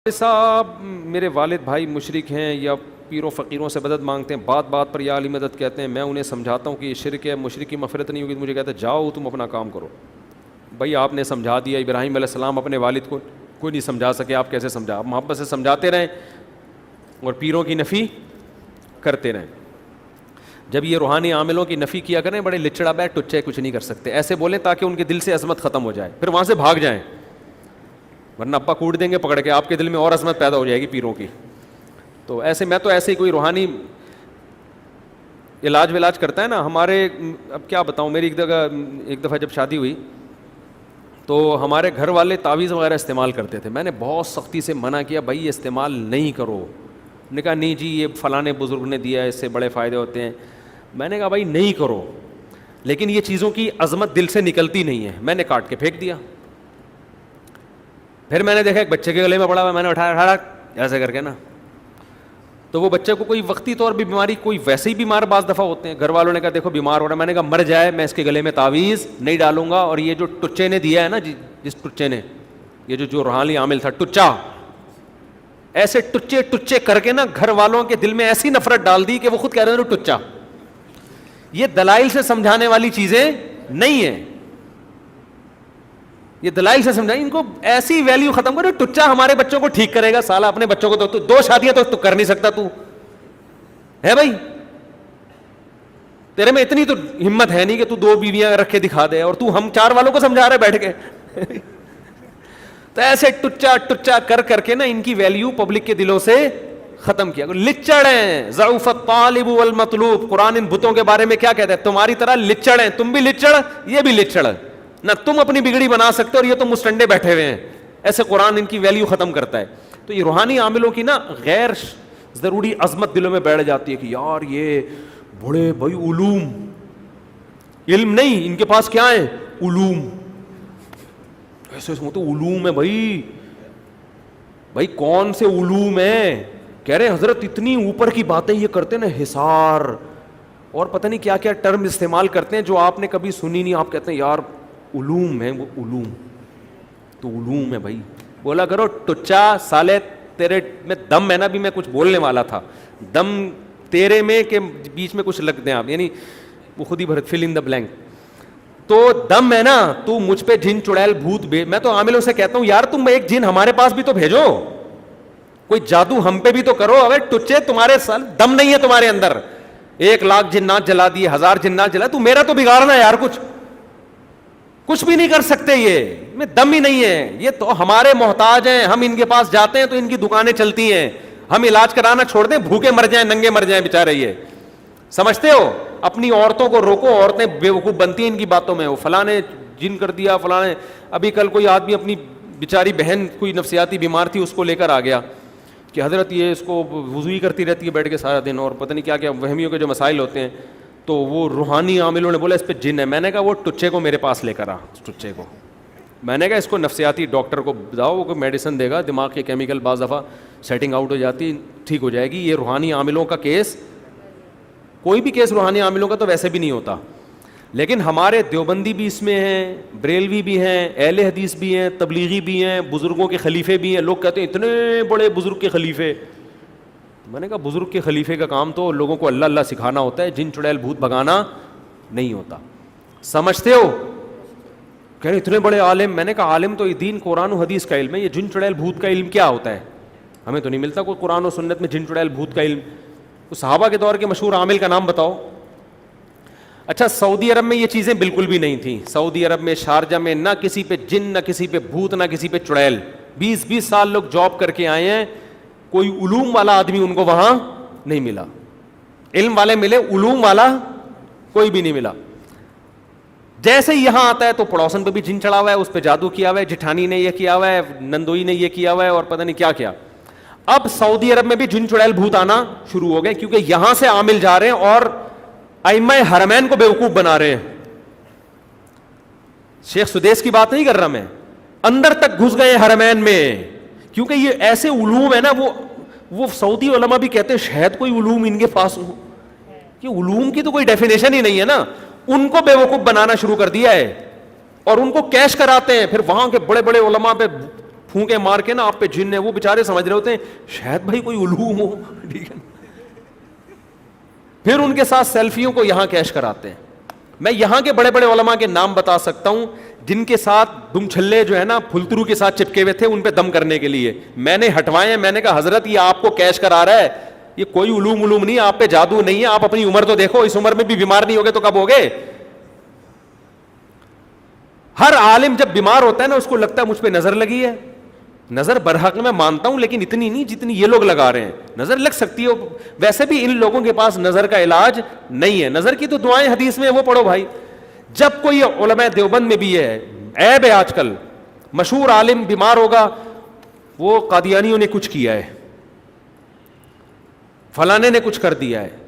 صاحب میرے والد بھائی مشرک ہیں یا پیر و فقیروں سے مدد مانگتے ہیں, بات بات پر یا علی مدد کہتے ہیں, میں انہیں سمجھاتا ہوں کہ یہ شرک ہے, مشرک کی مغفرت نہیں ہوگی, تو مجھے کہتے ہیں جاؤ تم اپنا کام کرو. بھائی آپ نے سمجھا دیا, ابراہیم علیہ السلام اپنے والد کو کوئی نہیں سمجھا سکے, آپ کیسے سمجھا؟ آپ محبت سے سمجھاتے رہیں اور پیروں کی نفی کرتے رہیں. جب یہ روحانی عاملوں کی نفی کیا کریں, بڑے لچڑا بیٹھ ٹچے کچھ نہیں کر سکتے, ایسے بولیں تاکہ ان کے دل سے عظمت ختم ہو جائے, پھر وہاں سے بھاگ جائیں, ورنہ ابا کوٹ دیں گے پکڑ کے, آپ کے دل میں اور عظمت پیدا ہو جائے گی پیروں کی. تو ایسے میں تو ایسے ہی کوئی روحانی علاج ولاج کرتا ہے نا ہمارے, اب کیا بتاؤں, میری ایک دفعہ جب شادی ہوئی تو ہمارے گھر والے تعویذ وغیرہ استعمال کرتے تھے. میں نے بہت سختی سے منع کیا, بھائی یہ استعمال نہیں کرو. نے کہا نہیں جی یہ فلاں بزرگ نے دیا ہے, اس سے بڑے فائدے ہوتے ہیں. میں نے کہا بھائی نہیں کرو, لیکن یہ چیزوں کی عظمت دل سے نکلتی نہیں ہے. میں نے کاٹ کے پھینک دیا. پھر میں نے دیکھا ایک بچے کے گلے میں پڑا ہوا, میں نے اٹھایا ایسے کر کے نا, تو وہ بچے کو کوئی وقتی طور پہ بیماری, کوئی ویسے ہی بیمار بعض دفعہ ہوتے ہیں. گھر والوں نے کہا دیکھو بیمار ہو رہا ہے, میں نے کہا مر جائے میں اس کے گلے میں تعویذ نہیں ڈالوں گا. اور یہ جو ٹچے نے دیا ہے نا, جس ٹچے نے, یہ جو روحانی عامل تھا ٹچا, ایسے ٹچے ٹچے کر کے نا گھر والوں کے دل میں ایسی نفرت ڈال دی کہ وہ خود کہہ رہے ہیں ٹچا. یہ دلائل سے سمجھانے والی چیزیں نہیں ہیں, یہ دلائل سے سمجھائیں, ان کو ایسی ویلیو ختم کرو. ٹچا ہمارے بچوں کو ٹھیک کرے گا سالا, اپنے بچوں کو تو 2 شادیاں تو کر نہیں سکتا تو ہے بھائی, تیرے میں اتنی تو ہمت ہے نہیں کہ تو 2 بیویاں رکھ کے دکھا دے, اور تو ہم 4 والوں کو سمجھا رہے بیٹھ کے. تو ایسے ٹچا ٹچا کر کر کے نا ان کی ویلیو پبلک کے دلوں سے ختم کیا. لچڑ ہیں, ضعف الطالب والمطلوب. قرآن ان بتوں کے بارے میں کیا کہتا ہے؟ تمہاری طرح لچڑ ہیں, تم بھی لچڑ یہ بھی لچڑ, نہ تم اپنی بگڑی بنا سکتے اور یہ تو مستنڈے بیٹھے ہوئے ہیں. ایسے قرآن ان کی ویلیو ختم کرتا ہے. تو یہ روحانی عاملوں کی نا غیر ضروری عظمت دلوں میں بیٹھ جاتی ہے کہ یار یہ بڑے بھائی علوم, علم نہیں ان کے پاس کیا ہے, علوم. ایسے تو علوم ہے بھائی, بھائی کون سے علوم ہیں؟ کہہ رہے حضرت اتنی اوپر کی باتیں یہ کرتے نا, حصار اور پتہ نہیں کیا کیا ٹرم استعمال کرتے ہیں جو آپ نے کبھی سنی نہیں. آپ کہتے ہیں یار علوم ہے, وہ علوم تو علوم ہے بھائی. بولا کرو ٹچا سالے, تیرے میں دم ہے نا, بھی میں کچھ بولنے والا تھا, دم تیرے میں کہ بیچ میں کچھ لگ دیں آپ, یعنی وہ خود ہی بھرت فل ان دا بلینک. تو دم ہے نا, تو مجھ پہ جن چڑیل بھوت میں تو عاملوں سے کہتا ہوں یار تم ایک جن ہمارے پاس بھی تو بھیجو, کوئی جادو ہم پہ بھی تو کرو. ابے ٹچے تمہارے سال دم نہیں ہے تمہارے اندر, 1,00,000 جنات جلا دیے, 1000 جنات جلا, تو میرا تو بگاڑنا یار, کچھ بھی نہیں کر سکتے, یہ میں دم ہی نہیں ہے. یہ تو ہمارے محتاج ہیں, ہم ان کے پاس جاتے ہیں تو ان کی دکانیں چلتی ہیں, ہم علاج کرانا چھوڑ دیں, بھوکے مر جائیں, ننگے مر جائیں بیچارے. یہ سمجھتے ہو؟ اپنی عورتوں کو روکو, عورتیں بیوقوف بنتی ہیں ان کی باتوں میں, وہ فلاں نے جن کر دیا, فلاں نے. ابھی کل کوئی آدمی اپنی بیچاری بہن کوئی نفسیاتی بیمار تھی, اس کو لے کر آ گیا کہ حضرت یہ اس کو وضو ہی کرتی رہتی ہے بیٹھ کے سارا دن, اور پتہ نہیں کیا کیا وہمیوں کے جو مسائل ہوتے ہیں. تو وہ روحانی عاملوں نے بولا اس پہ جن ہے. میں نے کہا وہ ٹچے کو میرے پاس لے کر آ, ٹچے کو. میں نے کہا اس کو نفسیاتی ڈاکٹر کو بتاؤ, وہ کوئی میڈیسن دے گا, دماغ کے کیمیکل بعض دفعہ سیٹنگ آؤٹ ہو جاتی, ٹھیک ہو جائے گی. یہ روحانی عاملوں کا کیس, کوئی بھی کیس روحانی عاملوں کا تو ویسے بھی نہیں ہوتا, لیکن ہمارے دیوبندی بھی اس میں ہیں, بریلوی بھی ہیں, اہل حدیث بھی ہیں, تبلیغی بھی ہیں, بزرگوں کے خلیفے بھی ہیں. لوگ کہتے ہیں اتنے بڑے بزرگ کے خلیفے. میں نے کہا بزرگ کے خلیفے کا کام تو لوگوں کو اللہ اللہ سکھانا ہوتا ہے, جن چڑیل بھوت بھگانا نہیں ہوتا. سمجھتے ہو؟ کہہ رہے اتنے بڑے عالم. میں نے کہا عالم تو یہ دین قرآن و حدیث کا علم ہے, یہ جن چڑیل بھوت کا علم کیا ہوتا ہے؟ ہمیں تو نہیں ملتا کوئی قرآن و سنت میں جن چڑیل بھوت کا علم. صحابہ کے دور کے مشہور عامل کا نام بتاؤ. اچھا سعودی عرب میں یہ چیزیں بالکل بھی نہیں تھیں. سعودی عرب میں شارجہ میں نہ کسی پہ جن, نہ کسی پہ بھوت, نہ کسی پہ چڑیل. 20 سال لوگ جاب کر کے آئے ہیں, کوئی علوم والا آدمی ان کو وہاں نہیں ملا. علم والے ملے, علوم والا کوئی بھی نہیں ملا. جیسے ہی یہاں آتا ہے تو پڑوسن پہ بھی جن چڑھا ہوا ہے, اس پہ جادو کیا ہوا ہے, جٹھانی نے یہ کیا ہوا ہے, نندوئی نے یہ کیا ہوا ہے, اور پتہ نہیں کیا کیا. اب سعودی عرب میں بھی جن چڑیل بھوت آنا شروع ہو گئے, کیونکہ یہاں سے عامل جا رہے ہیں اور ائمہ حرمین کو بیوقوف بنا رہے ہیں. شیخ سدیس کی بات نہیں کر رہا میں, اندر تک گھس گئے حرمین میں, کیونکہ یہ ایسے علوم ہے نا. وہ سعودی علماء بھی کہتے ہیں شاید کوئی علوم ان کے پاس ہو, کہ علوم کی تو کوئی ڈیفینیشن ہی نہیں ہے نا. ان کو بیوقوف بنانا شروع کر دیا ہے اور ان کو کیش کراتے ہیں. پھر وہاں کے بڑے بڑے علماء پہ پھونکے مار کے نا آپ پہ جن ہے, وہ بےچارے سمجھ رہے ہوتے ہیں شاید بھائی کوئی علوم ہو, ٹھیک ہے. پھر ان کے ساتھ سیلفیوں کو یہاں کیش کراتے ہیں. میں یہاں کے بڑے بڑے علماء کے نام بتا سکتا ہوں جن کے ساتھ دم چھلے جو ہے نا پھلترو کے ساتھ چپکے ہوئے تھے ان پہ دم کرنے کے لیے, میں نے ہٹوائے ہیں. میں نے کہا حضرت یہ آپ کو کیش کرا رہا ہے, یہ کوئی علوم نہیں, آپ پہ جادو نہیں ہے, آپ اپنی عمر تو دیکھو, اس عمر میں بھی بیمار نہیں ہوگے تو کب ہوگے. ہر عالم جب بیمار ہوتا ہے نا اس کو لگتا ہے مجھ پہ نظر لگی ہے. نظر برحق میں مانتا ہوں لیکن اتنی نہیں جتنی یہ لوگ لگا رہے ہیں. نظر لگ سکتی ہے, ویسے بھی ان لوگوں کے پاس نظر کا علاج نہیں ہے. نظر کی تو دعائیں حدیث میں وہ پڑھو بھائی. جب کوئی علماء دیوبند میں بھی ہے, عیب ہے آج کل, مشہور عالم بیمار ہوگا وہ قادیانیوں نے کچھ کیا ہے, فلانے نے کچھ کر دیا ہے,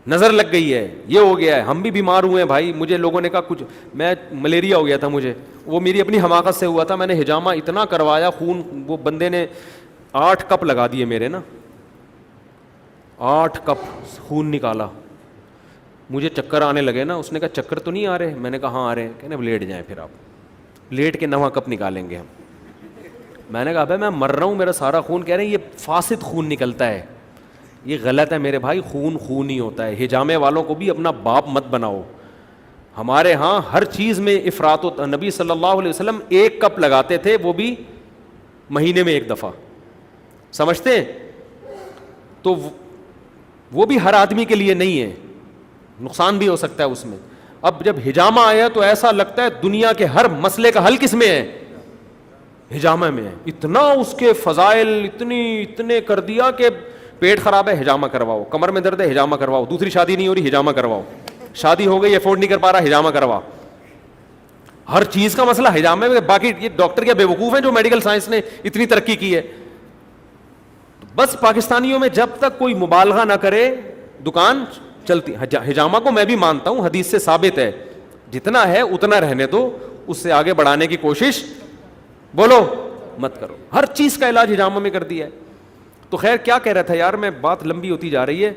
نظر لگ گئی ہے, یہ ہو گیا ہے. ہم بھی بیمار ہوئے ہیں بھائی, مجھے لوگوں نے کہا کچھ, میں ملیریا ہو گیا تھا مجھے, وہ میری اپنی حماقت سے ہوا تھا. میں نے حجامہ اتنا کروایا, خون وہ بندے نے 8 کپ لگا دیے میرے نا, 8 کپ خون نکالا. مجھے چکر آنے لگے نا, اس نے کہا چکر تو نہیں آ رہے, میں نے کہا ہاں آ رہے ہیں. کہنے لیٹ جائیں, پھر آپ لیٹ کے 9 کپ نکالیں گے ہم. میں نے کہا بھائی میں مر رہا ہوں, میرا سارا خون, کہہ رہے ہیں یہ فاسد خون نکلتا ہے. یہ غلط ہے میرے بھائی, خون ہی ہوتا ہے. حجامے والوں کو بھی اپنا باپ مت بناؤ. ہمارے ہاں ہر چیز میں افراط ہوتا. نبی صلی اللہ علیہ وسلم 1 کپ لگاتے تھے, وہ بھی مہینے میں 1 دفعہ, سمجھتے ہیں. تو وہ بھی ہر آدمی کے لیے نہیں ہے, نقصان بھی ہو سکتا ہے اس میں. اب جب حجامہ آیا تو ایسا لگتا ہے دنیا کے ہر مسئلے کا حل کس میں ہے, حجامہ میں ہے. اتنا اس کے فضائل اتنے کر دیا کہ پیٹ خراب ہے حجامہ کرواؤ, کمر میں درد ہے حجامہ کرواؤ, دوسری شادی نہیں ہو رہی حجامہ کرواؤ, شادی ہو گئی افورڈ نہیں کر پا رہا حجامہ کرواؤ. ہر چیز کا مسئلہ حجامہ میں. باقی یہ ڈاکٹر کیا بیوقوف ہیں جو میڈیکل سائنس نے اتنی ترقی کی ہے. بس پاکستانیوں میں جب تک کوئی مبالغہ نہ کرے دکان چلتی. حجامہ کو میں بھی مانتا ہوں, حدیث سے ثابت ہے, جتنا ہے اتنا رہنے دو, اس سے آگے بڑھانے کی کوشش بولو مت کرو. ہر چیز کا علاج حجامہ میں کر دیا ہے. تو خیر کیا کہہ رہا تھا یار میں, بات لمبی ہوتی جا رہی ہے.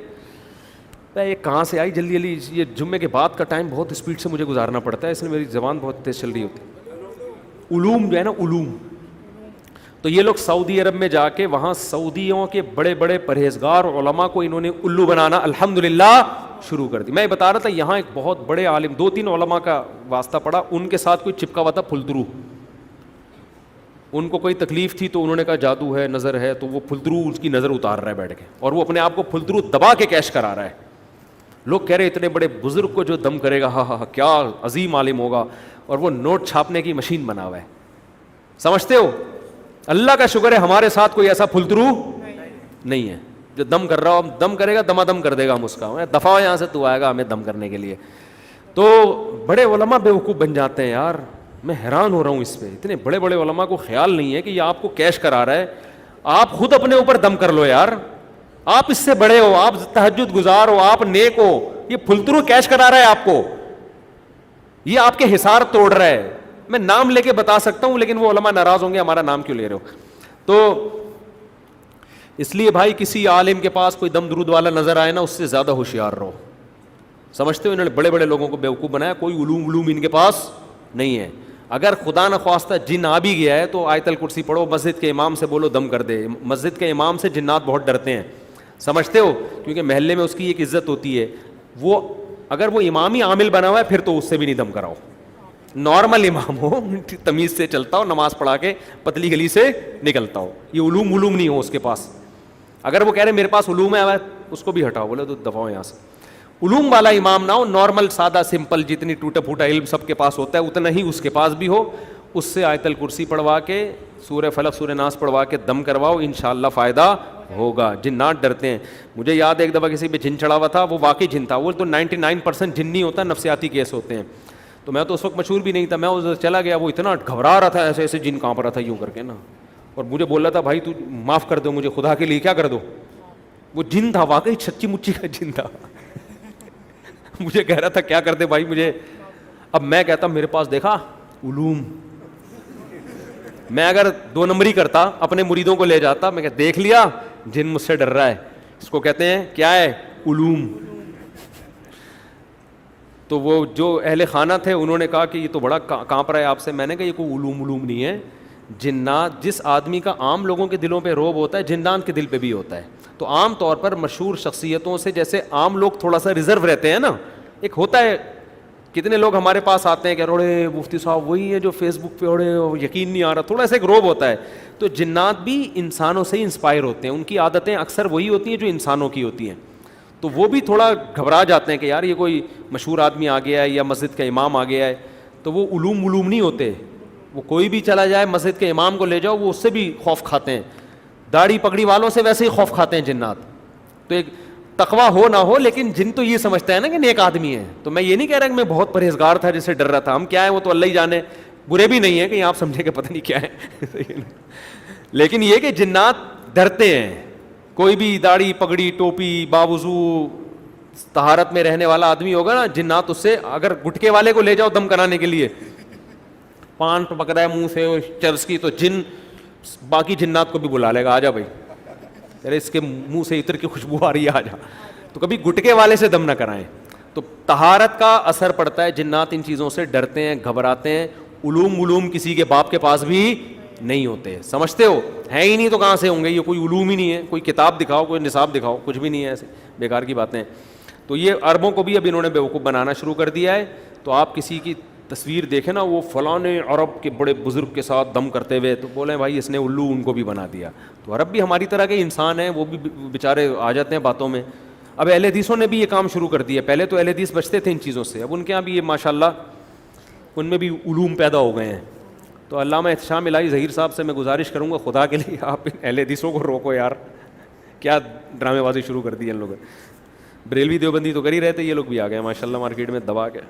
یہ کہاں سے آئی جلدی جلدی, یہ جمعے کے بعد کا ٹائم بہت اسپیڈ سے مجھے گزارنا پڑتا ہے, اس لیے میری زبان بہت تیز چل رہی ہوتی ہے. علوم جو ہے نا علوم, تو یہ لوگ سعودی عرب میں جا کے وہاں سعودیوں کے بڑے بڑے پرہیزگار علماء کو انہوں نے الو بنانا الحمدللہ شروع کر دی. میں بتا رہا تھا یہاں ایک بہت بڑے عالم, 2-3 علماء کا واسطہ پڑا, ان کے ساتھ کوئی چپکا ہوا تھا پھلترو. ان کو کوئی تکلیف تھی تو انہوں نے کہا جادو ہے, نظر ہے, تو وہ پھلترو اس کی نظر اتار رہا ہے بیٹھ کے, اور وہ اپنے آپ کو پھلترو دبا کے کیش کرا رہا ہے. لوگ کہہ رہے اتنے بڑے بزرگ کو جو دم کرے گا ہاں ہاں کیا عظیم عالم ہوگا, اور وہ نوٹ چھاپنے کی مشین بنا ہوا ہے. سمجھتے ہو, اللہ کا شکر ہے ہمارے ساتھ کوئی ایسا پھلترو نہیں ہے جو دم کر رہا ہو. دم کرے گا دما دم کر دے گا ہم اس کا, دفاع یہاں سے تو آئے گا ہمیں دم کرنے کے لیے. تو بڑے علماء بیوقوف بن جاتے ہیں یار, میں حیران ہو رہا ہوں اس پہ. اتنے بڑے بڑے علماء کو خیال نہیں ہے کہ یہ آپ کو کیش کرا رہا ہے. آپ خود اپنے اوپر دم کر لو یار, آپ اس سے بڑے ہو, آپ تہجد گزار ہو, آپ نیک ہو. یہ پھلترو کیش کرا رہا ہے آپ کو, یہ آپ کے حصار توڑ رہا ہے. میں نام لے کے بتا سکتا ہوں لیکن وہ علماء ناراض ہوں گے ہمارا نام کیوں لے رہے ہو. تو اس لیے بھائی کسی عالم کے پاس کوئی دم درود والا نظر آئے نا, اس سے زیادہ ہوشیار رہو. سمجھتے ہو انہوں نے بڑے بڑے لوگوں کو بیوقوف بنایا, کوئی علوم ان کے پاس نہیں ہے. اگر خدا نخواستہ جن آ بھی گیا ہے تو آیت الکرسی پڑھو, مسجد کے امام سے بولو دم کر دے. مسجد کے امام سے جنات بہت ڈرتے ہیں, سمجھتے ہو, کیونکہ محلے میں اس کی ایک عزت ہوتی ہے. وہ اگر وہ امام ہی عامل بنا ہوا ہے پھر تو اس سے بھی نہیں دم کراؤ. نارمل امام ہو, تمیز سے چلتا ہو, نماز پڑھا کے پتلی گلی سے نکلتا ہو, یہ علوم نہیں ہو اس کے پاس. اگر وہ کہہ رہے میرے پاس علوم ہے اس کو بھی ہٹاؤ, بولے تو دفاؤ یہاں سے. علوم والا امام نہ ہو, نارمل سادہ سمپل, جتنی ٹوٹا پھوٹا علم سب کے پاس ہوتا ہے اتنا ہی اس کے پاس بھی ہو. اس سے آیت الکرسی پڑھوا کے, سورہ فلق سورہ ناس پڑھوا کے دم کرواؤ, انشاءاللہ فائدہ ہوگا. جنات ڈرتے ہیں. مجھے یاد ہے ایک دفعہ کسی پہ جن چڑھا ہوا تھا, وہ واقعی جن تھا. وہ تو 99% جن نہیں ہوتا, نفسیاتی کیس ہوتے ہیں. تو میں تو اس وقت مشہور بھی نہیں تھا, میں ادھر چلا گیا, وہ اتنا گھبرا رہا تھا, ایسے ایسے جن کانپ رہا تھا یوں کر کے نا, اور مجھے بول رہا تھا بھائی تو معاف کر دو مجھے, خدا کے لیے کیا کر دو. وہ جن تھا واقعی, سچی مچی کا جن تھا. مجھے کہہ رہا تھا کیا کر دے بھائی مجھے. اب میں کہتا میرے پاس دیکھا علوم, میں اگر 2 نمبری کرتا اپنے مریدوں کو لے جاتا, میں کہ دیکھ لیا جن مجھ سے ڈر رہا ہے, اس کو کہتے ہیں کیا ہے علوم. تو وہ جو اہل خانہ تھے انہوں نے کہا کہ یہ تو بڑا کانپ رہا ہے آپ سے. میں نے کہا یہ کوئی علوم نہیں ہے, جنات، جس آدمی کا عام لوگوں کے دلوں پہ رعب ہوتا ہے جنات کے دل پہ بھی ہوتا ہے. تو عام طور پر مشہور شخصیتوں سے جیسے عام لوگ تھوڑا سا ریزرو رہتے ہیں نا, ایک ہوتا ہے, کتنے لوگ ہمارے پاس آتے ہیں کہ اڑے مفتی صاحب وہی ہے جو فیس بک پہ اڑے یقین نہیں آ رہا, تھوڑا سا ایک روب ہوتا ہے. تو جنات بھی انسانوں سے ہی انسپائر ہوتے ہیں, ان کی عادتیں اکثر وہی ہوتی ہیں جو انسانوں کی ہوتی ہیں. تو وہ بھی تھوڑا گھبرا جاتے ہیں کہ یار یہ کوئی مشہور آدمی آ گیا ہے یا مسجد کا امام آ گیا ہے. تو وہ علوم نہیں ہوتے, وہ کوئی بھی چلا جائے مسجد کے امام کو لے جاؤ وہ اس سے بھی خوف کھاتے ہیں, داڑھی پگڑی والوں سے ویسے ہی خوف کھاتے ہیں جنات. تو ایک تقویٰ ہو نہ ہو لیکن جن تو یہ سمجھتا ہے نا کہ نیک آدمی ہے. تو میں یہ نہیں کہہ رہا کہ میں بہت پرہیزگار تھا جس سے ڈر رہا تھا, ہم کیا ہے وہ تو اللہ ہی جانے, برے بھی نہیں ہیں کہ آپ سمجھے کہ پتہ نہیں کیا ہے. لیکن یہ کہ جنات ڈرتے ہیں. کوئی بھی داڑھی پگڑی ٹوپی باوضو طہارت میں رہنے والا آدمی ہوگا نا, جنات اس سے, اگر گٹکے والے کو لے جاؤ دم کرانے کے لیے, پان پکڑا ہے منہ سے چرس کی, تو جن باقی جنات کو بھی بلا لے گا, آ جا بھائی ارے اس کے منہ سے عطر کی خوشبو آ رہی ہے, آ جا. تو کبھی گٹکے والے سے دم نہ کرائیں. تو طہارت کا اثر پڑتا ہے, جنات ان چیزوں سے ڈرتے ہیں گھبراتے ہیں. علوم کسی کے باپ کے پاس بھی نہیں ہوتے, سمجھتے ہو ہیں ہی نہیں تو کہاں سے ہوں گے, یہ کوئی علوم ہی نہیں ہے. کوئی کتاب دکھاؤ, کوئی نصاب دکھاؤ, کچھ بھی نہیں ہے, ایسے بیکار کی باتیں. تو یہ عربوں کو بھی اب انہوں نے بیوقوف بنانا شروع کر دیا ہے. تو آپ کسی کی تصویر دیکھیں نا, وہ فلاں عرب کے بڑے بزرگ کے ساتھ دم کرتے ہوئے, تو بولیں بھائی اس نے الو ان کو بھی بنا دیا. تو عرب بھی ہماری طرح کے انسان ہیں, وہ بھی بیچارے آ جاتے ہیں باتوں میں. اب اہل حدیثوں نے بھی یہ کام شروع کر دیا. پہلے تو اہل حدیث بچتے تھے ان چیزوں سے, اب ان کے یہاں بھی یہ ماشاءاللہ ان میں بھی علوم پیدا ہو گئے ہیں. تو علامہ احتشام الہی ظہیر صاحب سے میں گزارش کروں گا, خدا کے لیے آپ اہل حدیثوں کو روکو یار, کیا ڈرامے بازی شروع کر دی ان لوگوں. بریلوی دیوبندی تو کر ہی رہتے, یہ لوگ بھی آ گئے ماشاءاللہ مارکیٹ میں دبا کے.